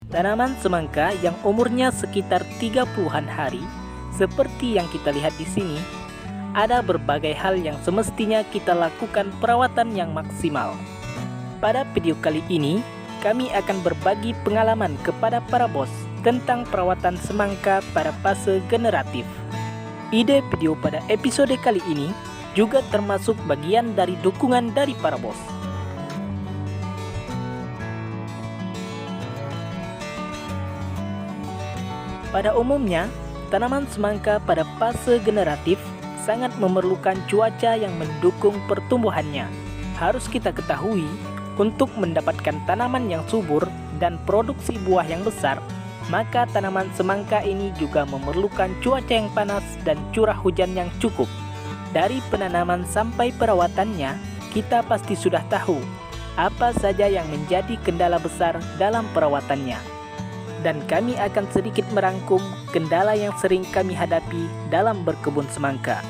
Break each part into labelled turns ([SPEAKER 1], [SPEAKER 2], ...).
[SPEAKER 1] Tanaman semangka yang umurnya sekitar 30-an hari, seperti yang kita lihat di sini, ada berbagai hal yang semestinya kita lakukan perawatan yang maksimal. Pada video kali ini, kami akan berbagi pengalaman kepada para bos tentang perawatan semangka pada fase generatif. Ide video pada episode kali ini juga termasuk bagian dari dukungan dari para bos. Pada umumnya, tanaman semangka pada fase generatif sangat memerlukan cuaca yang mendukung pertumbuhannya. Harus kita ketahui, untuk mendapatkan tanaman yang subur dan produksi buah yang besar, maka tanaman semangka ini juga memerlukan cuaca yang panas dan curah hujan yang cukup. Dari penanaman sampai perawatannya, kita pasti sudah tahu apa saja yang menjadi kendala besar dalam perawatannya. Dan kami akan sedikit merangkum kendala yang sering kami hadapi dalam berkebun semangka.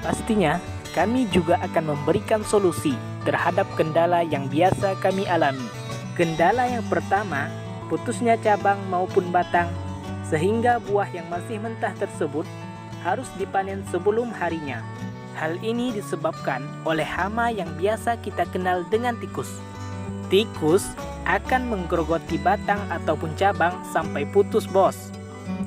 [SPEAKER 1] Pastinya, kami juga akan memberikan solusi terhadap kendala yang biasa kami alami. Kendala yang pertama, putusnya cabang maupun batang, sehingga buah yang masih mentah tersebut harus dipanen sebelum harinya. Hal ini disebabkan oleh hama yang biasa kita kenal dengan tikus. Tikus akan menggerogoti batang ataupun cabang sampai putus, bos.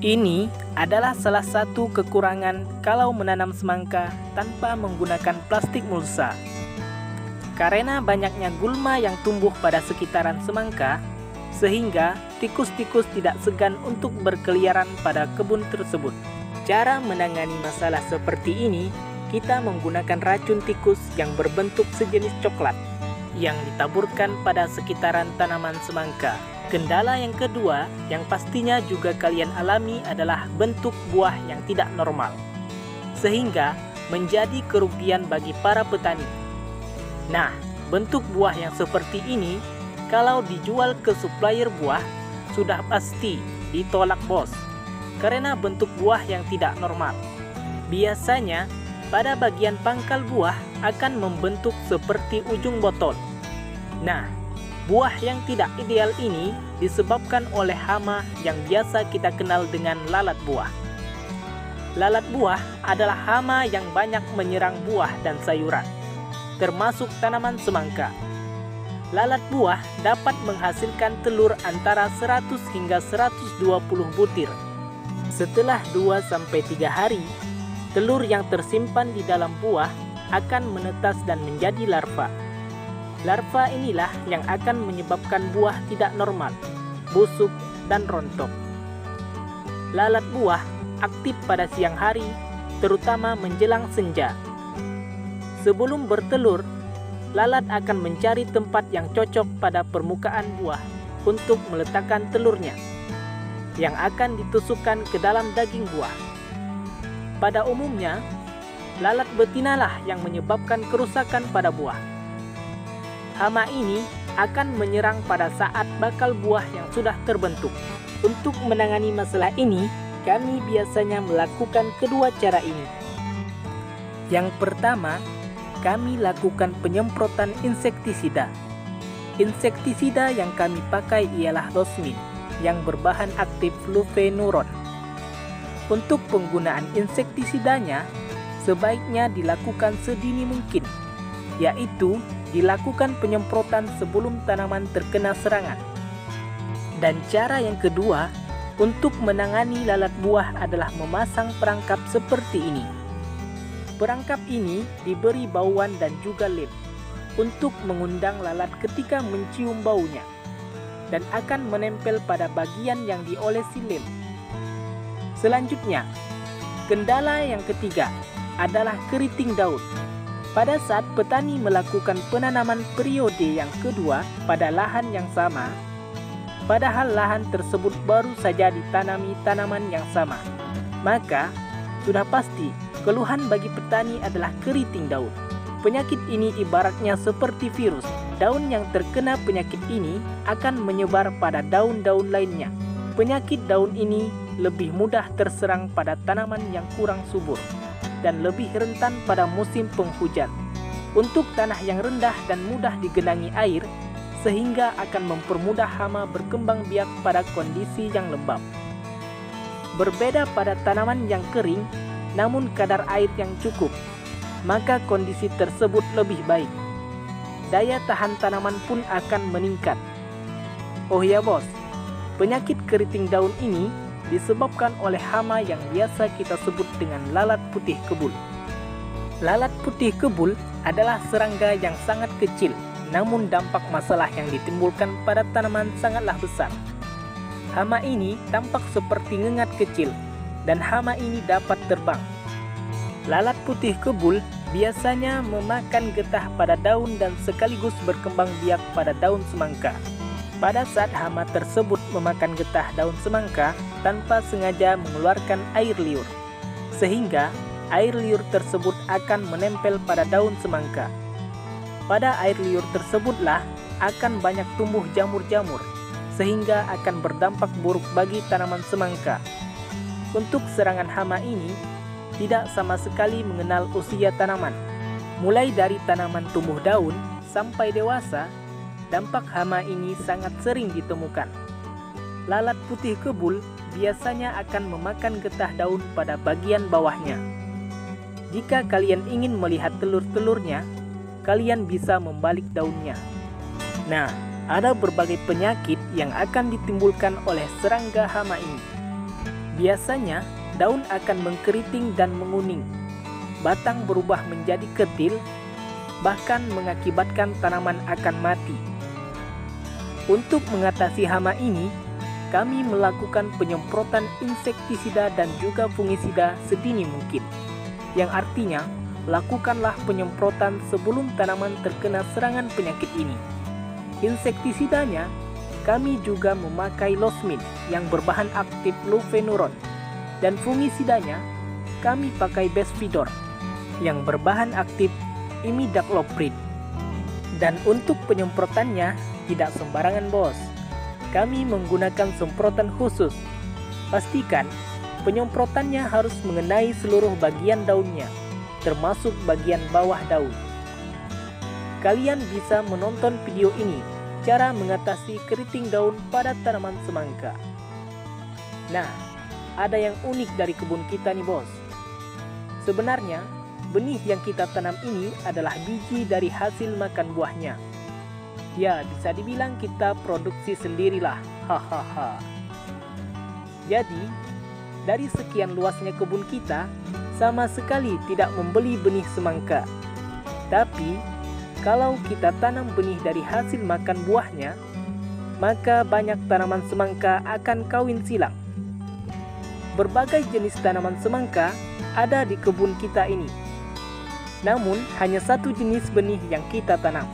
[SPEAKER 1] Ini adalah salah satu kekurangan kalau menanam semangka tanpa menggunakan plastik mulsa. Karena banyaknya gulma yang tumbuh pada sekitaran semangka, sehingga tikus-tikus tidak segan untuk berkeliaran pada kebun tersebut. Cara menangani masalah seperti ini, kita menggunakan racun tikus yang berbentuk sejenis coklat yang ditaburkan pada sekitaran tanaman semangka. Kendala yang kedua yang pastinya juga kalian alami adalah bentuk buah yang tidak normal, sehingga menjadi kerugian bagi para petani. Nah, bentuk buah yang seperti ini kalau dijual ke supplier buah sudah pasti ditolak, bos, karena bentuk buah yang tidak normal. Biasanya pada bagian pangkal buah akan membentuk seperti ujung botol. Nah, buah yang tidak ideal ini disebabkan oleh hama yang biasa kita kenal dengan lalat buah. Lalat buah adalah hama yang banyak menyerang buah dan sayuran, termasuk tanaman semangka. Lalat buah dapat menghasilkan telur antara 100 hingga 120 butir. Setelah 2-3 hari, telur yang tersimpan di dalam buah akan menetas dan menjadi larva. Larva inilah yang akan menyebabkan buah tidak normal, busuk, dan rontok. Lalat buah aktif pada siang hari, terutama menjelang senja. Sebelum bertelur, lalat akan mencari tempat yang cocok pada permukaan buah untuk meletakkan telurnya, yang akan ditusukkan ke dalam daging buah. Pada umumnya, lalat betinalah yang menyebabkan kerusakan pada buah. Hama ini akan menyerang pada saat bakal buah yang sudah terbentuk. Untuk menangani masalah ini, kami biasanya melakukan kedua cara ini. Yang pertama, kami lakukan penyemprotan insektisida. Insektisida yang kami pakai ialah Losmin yang berbahan aktif flufenuron. Untuk penggunaan insektisidanya, sebaiknya dilakukan sedini mungkin, yaitu dilakukan penyemprotan sebelum tanaman terkena serangan. Dan cara yang kedua untuk menangani lalat buah adalah memasang perangkap seperti ini. Perangkap ini diberi bauan dan juga lem untuk mengundang lalat ketika mencium baunya, dan akan menempel pada bagian yang diolesi lem. Selanjutnya, kendala yang ketiga adalah keriting daun. Pada saat petani melakukan penanaman periode yang kedua pada lahan yang sama, padahal lahan tersebut baru saja ditanami tanaman yang sama, maka sudah pasti keluhan bagi petani adalah keriting daun. Penyakit ini ibaratnya seperti virus. Daun yang terkena penyakit ini akan menyebar pada daun-daun lainnya. Penyakit daun ini lebih mudah terserang pada tanaman yang kurang subur dan lebih rentan pada musim penghujan. Untuk tanah yang rendah dan mudah digenangi air, sehingga akan mempermudah hama berkembang biak pada kondisi yang lembab. Berbeda pada tanaman yang kering, namun kadar air yang cukup, maka kondisi tersebut lebih baik. Daya tahan tanaman pun akan meningkat. Oh ya bos, penyakit keriting daun ini disebabkan oleh hama yang biasa kita sebut dengan lalat putih kebul. Lalat putih kebul adalah serangga yang sangat kecil, namun dampak masalah yang ditimbulkan pada tanaman sangatlah besar. Hama ini tampak seperti ngengat kecil, dan hama ini dapat terbang. Lalat putih kebul biasanya memakan getah pada daun dan sekaligus berkembang biak pada daun semangka. Pada saat hama tersebut memakan getah daun semangka tanpa sengaja mengeluarkan air liur, sehingga air liur tersebut akan menempel pada daun semangka. Pada air liur tersebutlah akan banyak tumbuh jamur-jamur, sehingga akan berdampak buruk bagi tanaman semangka. Untuk serangan hama ini tidak sama sekali mengenal usia tanaman. Mulai dari tanaman tumbuh daun sampai dewasa, dampak hama ini sangat sering ditemukan. Lalat putih kebul biasanya akan memakan getah daun pada bagian bawahnya. Jika kalian ingin melihat telur-telurnya, kalian bisa membalik daunnya. Nah, ada berbagai penyakit yang akan ditimbulkan oleh serangga hama ini. Biasanya, daun akan mengkeriting dan menguning, batang berubah menjadi ketil, bahkan mengakibatkan tanaman akan mati. Untuk mengatasi hama ini, kami melakukan penyemprotan insektisida dan juga fungisida sedini mungkin. Yang artinya, lakukanlah penyemprotan sebelum tanaman terkena serangan penyakit ini. Insektisidanya, kami juga memakai losmin yang berbahan aktif lufenuron, dan fungisidanya kami pakai Besvidor yang berbahan aktif imidacloprid. Dan untuk penyemprotannya tidak sembarangan bos. Kami menggunakan semprotan khusus. Pastikan penyemprotannya harus mengenai seluruh bagian daunnya, termasuk bagian bawah daun. Kalian bisa menonton video ini, cara mengatasi keriting daun pada tanaman semangka. Nah, ada yang unik dari kebun kita nih bos. Sebenarnya, benih yang kita tanam ini adalah biji dari hasil makan buahnya. Ya, bisa dibilang kita produksi sendirilah. Hahaha. Jadi, dari sekian luasnya kebun kita, sama sekali tidak membeli benih semangka. Tapi, kalau kita tanam benih dari hasil makan buahnya, maka banyak tanaman semangka akan kawin silang. Berbagai jenis tanaman semangka ada di kebun kita ini. Namun, hanya satu jenis benih yang kita tanam,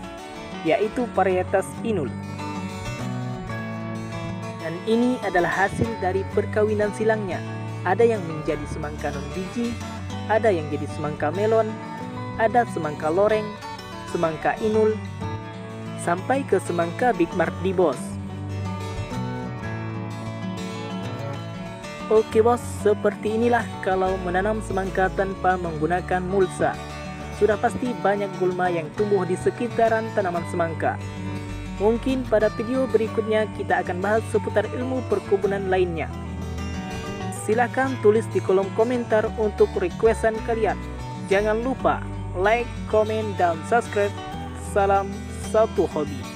[SPEAKER 1] yaitu varietas Inul. Dan ini adalah hasil dari perkawinan silangnya. Ada yang menjadi semangka non biji, ada yang jadi semangka melon, ada semangka loreng, semangka Inul, sampai ke semangka Big Mardi bos. Oke bos, seperti inilah kalau menanam semangka tanpa menggunakan mulsa. Sudah pasti banyak gulma yang tumbuh di sekitaran tanaman semangka. Mungkin pada video berikutnya kita akan bahas seputar ilmu perkebunan lainnya. Silahkan tulis di kolom komentar untuk requestan kalian. Jangan lupa like, komen, dan subscribe. Salam satu hobi.